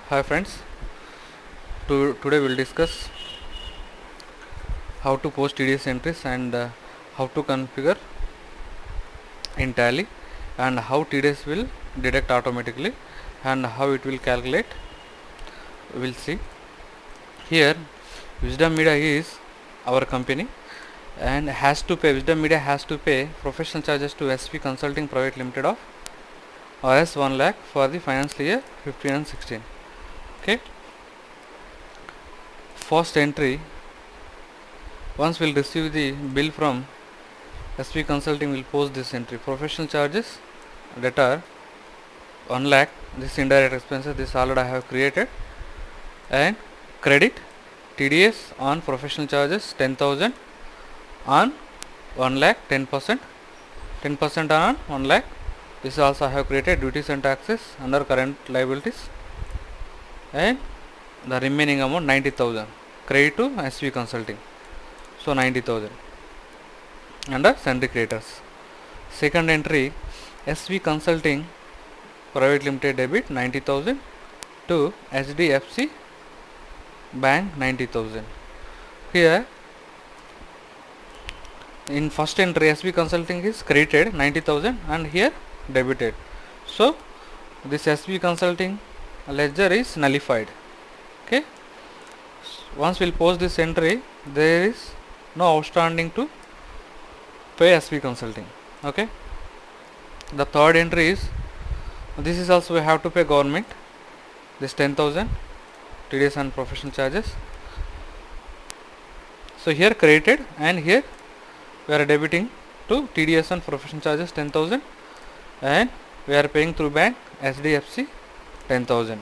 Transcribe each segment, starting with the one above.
Hi friends, today we'll discuss how to post TDS entries and how to configure in Tally and how TDS will deduct automatically and how it will calculate. We'll see. Here Wisdom Media is our company and Wisdom Media has to pay professional charges to SV Consulting Private Limited of Rs 1 lakh for the financial year 15 and 16. Okay. First entry, once we'll receive the bill from SV Consulting, will post this entry. Professional charges that are 1 lakh, this indirect expenses, this already I have created, and credit TDS on professional charges 10,000 on 1 lakh, 10%, 10% on 1 lakh. This also I have created duties and taxes under current liabilities, and the remaining amount 90,000 credit to SV Consulting. So 90,000 under sundry creditors. Second entry, SV Consulting Private Limited debit 90,000 to HDFC Bank 90,000. Here in first entry SV Consulting is credited 90,000 and here debited. So this SV Consulting ledger is nullified. Okay. Once we'll post this entry, there is no outstanding to pay SV Consulting. Okay. The third entry is, this is also we have to pay government this 10,000 TDS and professional charges. So here credited and here we are debiting to TDS and professional charges 10,000 and we are paying through bank HDFC 10,000.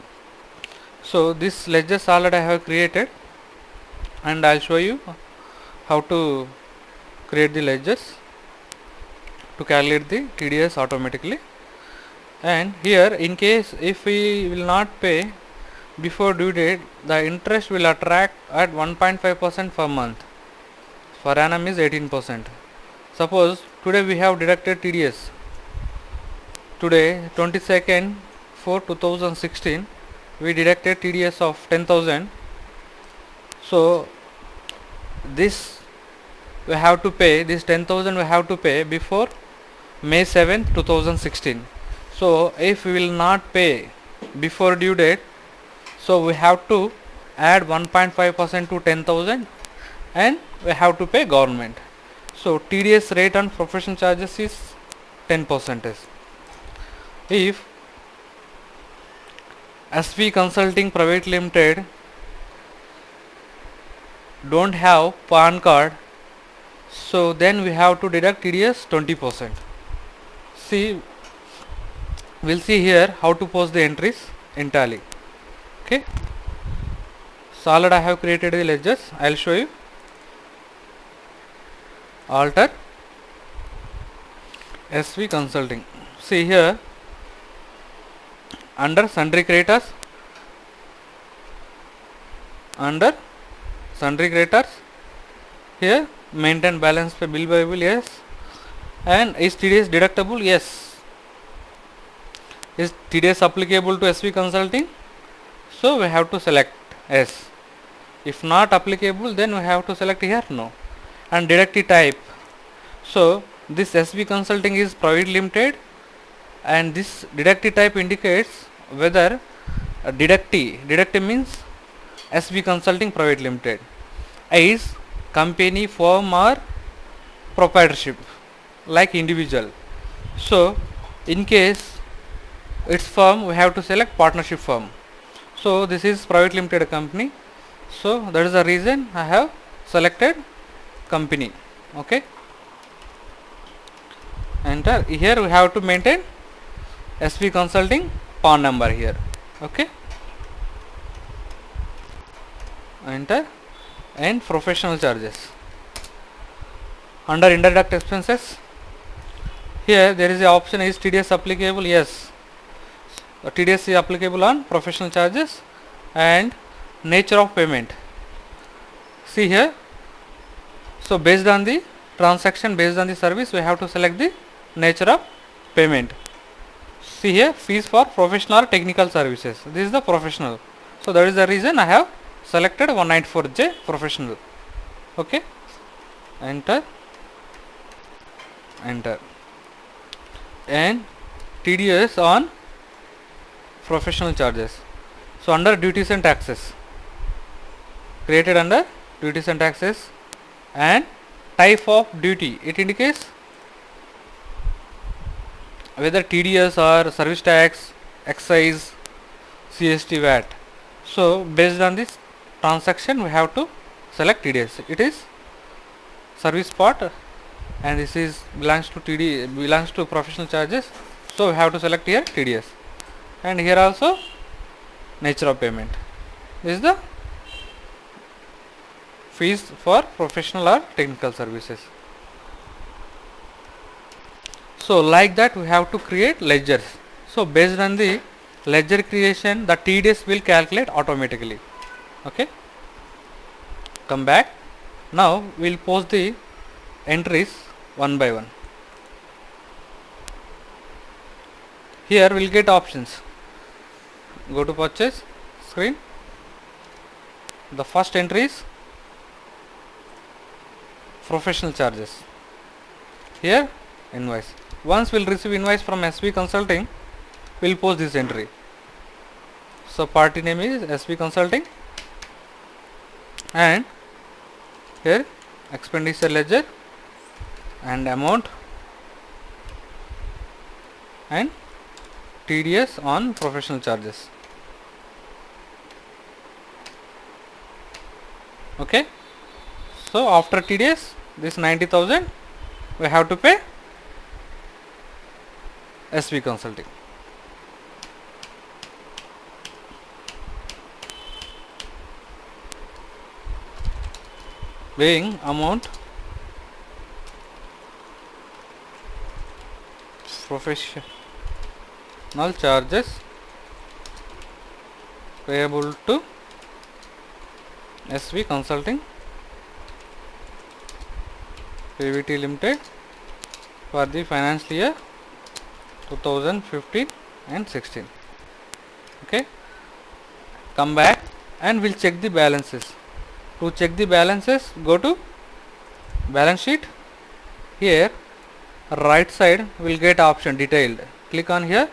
So this ledgers already I have created and I'll show you how to create the ledgers to calculate the TDS automatically. And here, in case if we will not pay before due date, the interest will attract at 1.5% per month. Per annum is 18%. Suppose today we have deducted TDS. Today 22nd for 2016 we deducted TDS of 10,000. So this we have to pay, this 10,000 we have to pay before May 7th 2016. So if we will not pay before due date, so we have to add 1.5% to 10,000 and we have to pay government. So TDS rate on professional charges is 10%. If SV Consulting Private Limited don't have PAN card, so then we have to deduct TDS 20%. See, we'll see here how to post the entries in Tally. Okay. So already I have created the ledgers. I'll show you. Alter SV Consulting. See here under sundry creditors, here maintain balance pay bill by bill, yes, and is TDS deductible, yes. Is TDS applicable to SV Consulting? So we have to select yes. If not applicable, then we have to select here no. And deductee type. So this SV Consulting is private limited and this deductee type indicates whether deductee means SV Consulting Private Limited is company, firm or proprietorship like individual. So in case it's firm, we have to select partnership firm. So this is private limited company, so that is the reason I have selected company. Okay. Enter. Here we have to maintain SV Consulting PAN number here. Okay. Enter. And professional charges. Under indirect expenses, here there is a option, is TDS applicable? Yes. TDS is applicable on professional charges and nature of payment. See here. So based on the transaction, based on the service, we have to select the nature of payment. See here, fees for professional or technical services. This is the professional. So that is the reason I have selected 194J professional. Okay, enter, enter, and TDS on professional charges. So under duties and taxes, created under duties and taxes, and type of duty, it indicates whether TDS or service tax, excise, CST, VAT. So based on this transaction we have to select TDS. It is service part and this is belongs to professional charges, so we have to select here TDS, and here also nature of payment. This is the fees for professional or technical services. So like that we have to create ledgers. So based on the ledger creation, the TDS will calculate automatically. Okay, come back. Now we will post the entries one by one. Here we will get options. Go to purchase screen. The first entry is professional charges. Here invoice. Once we will receive invoice from SV Consulting, we will post this entry. So party name is SV Consulting, and here expenditure ledger and amount and TDS on professional charges. Okay, so after TDS, this 90,000 we have to pay SV Consulting. Paying amount professional charges payable to SV Consulting PVT Limited for the financial year 2015 and 16. Okay, come back and we'll check the balances. To check the balances, go to balance sheet. Here right side will get option detailed. Click on here,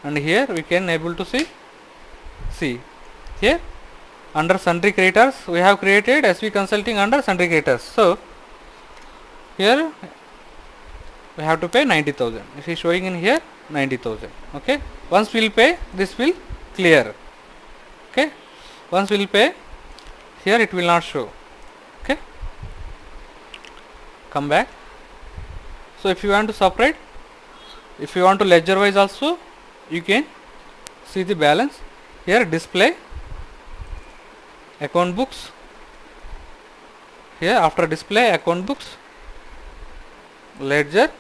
and here we can able to see here under sundry creditors we have created SV Consulting under sundry creditors. So here we have to pay 90,000. It is showing in here 90,000. Okay, once we will pay, this will clear. Okay, once we will pay, here it will not show. Okay, come back. So if you want to separate, if you want to ledger wise also, you can see the balance. Here display account books. Here after display account books, ledger,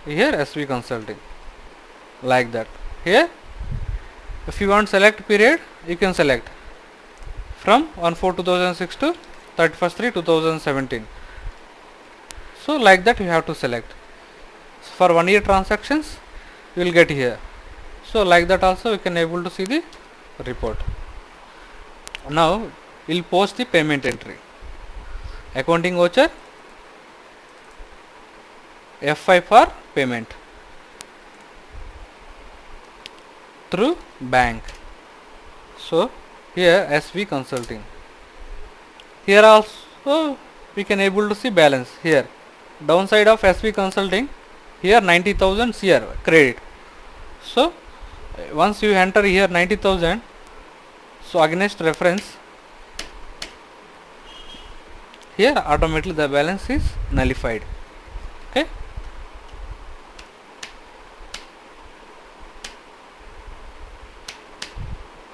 here SV Consulting, like that. Here if you want select period, you can select from 1/4/2006 to 31/3/2017. So like that you have to select. For 1 year transactions you will get here. So like that also you can able to see the report. Now we will post the payment entry. Accounting voucher F5 for payment through bank. So here SV Consulting. Here also we can able to see balance. Here downside of SV Consulting, here 90,000 here credit. So once you enter here 90,000, so against reference, here automatically the balance is nullified. Okay,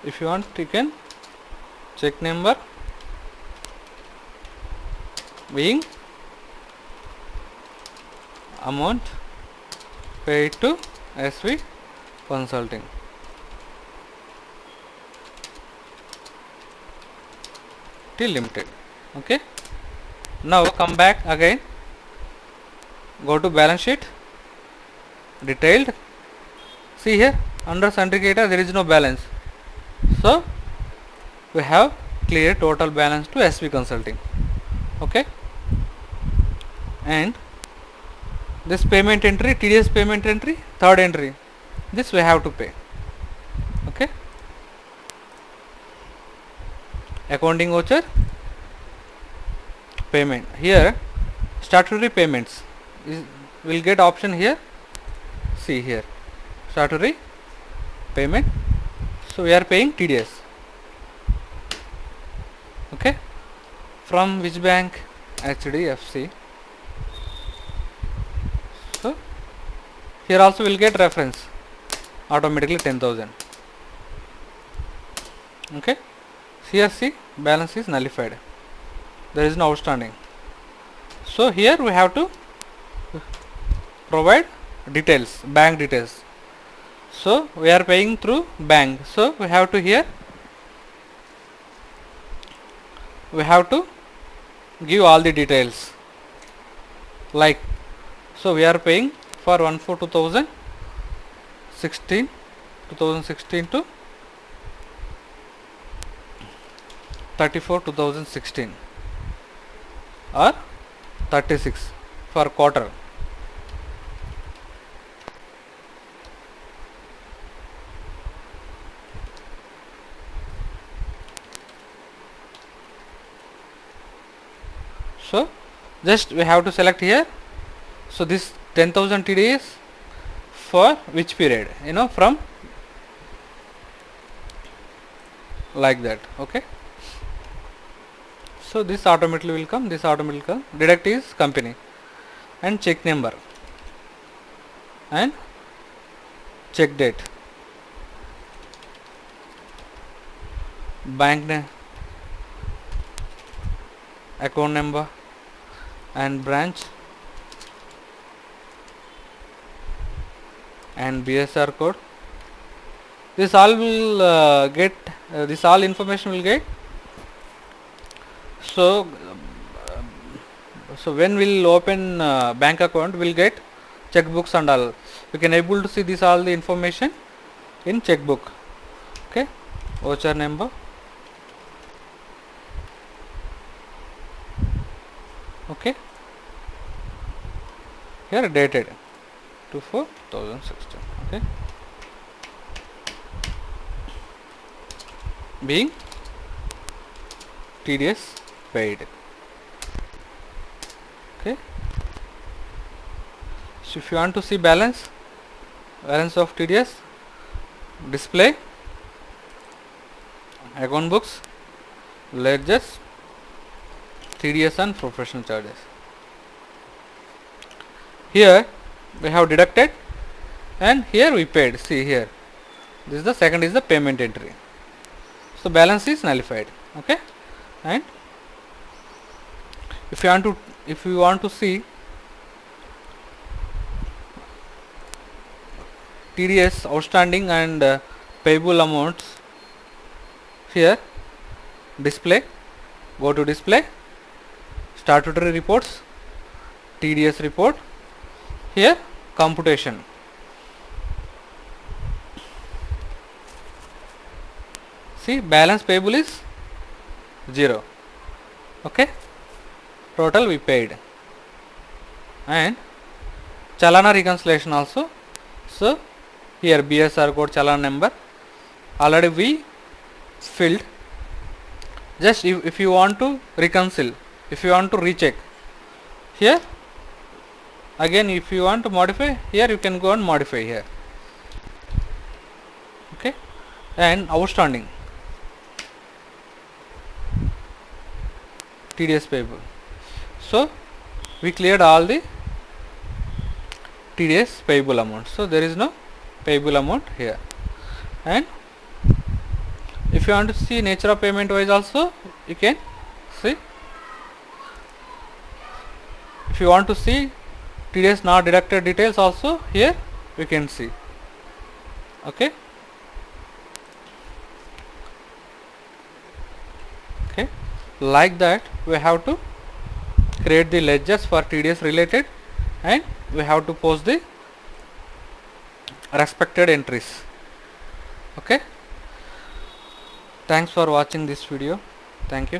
if you want you can check number being amount paid to SV Consulting. Limited. Okay, now come back again, go to balance sheet, detailed. See here under sundry creditor there is no balance, so we have cleared total balance to SV Consulting. Okay, and this payment entry, TDS payment entry, third entry, this we have to pay. Okay, accounting voucher payment. Here statutory payments will get option here. See here, statutory payment. So we are paying TDS. Okay, from which bank? HDFC. So here also will get reference automatically 10,000. Okay, here see, balance is nullified, there is no outstanding. So here we have to provide details, bank details. So we are paying through bank, so we have to here we have to give all the details, like, so we are paying for 1/4/2016 to 34/2016 or 36 for quarter. So just we have to select here. So this 10,000 TDS for which period, from like that. Okay, so this automatically will come, deduct is company and check number and check date, bank name, account number and branch and BSR code. This all will get, this all information will get. So when we'll open bank account, we'll get checkbooks and all. We can able to see this all the information in checkbook. Okay, voucher number, okay, here dated 2/4/2016. Okay, being TDS paid. Okay, so if you want to see balance of TDS, display, account books, ledgers, TDS and professional charges. Here we have deducted and here we paid. See here, this is the second is the payment entry. So balance is nullified. Okay, and if you want to see TDS outstanding and payable amounts, here display, go to display, statutory reports, TDS report, here computation. See, balance payable is 0. Okay, total we paid, and chalana reconciliation also. So here BSR code, chalana number already we filled. Just if you want to reconcile, if you want to recheck, here again if you want to modify, here you can go and modify here. Okay, and outstanding TDS payable. So we cleared all the TDS payable amount, so there is no payable amount here. And if you want to see nature of payment wise also, you can see. If you want to see TDS not deducted details also, here we can see. Okay, okay, like that we have to create the ledgers for TDS related, and we have to post the respected entries. Okay, Thanks for watching this video. Thank you.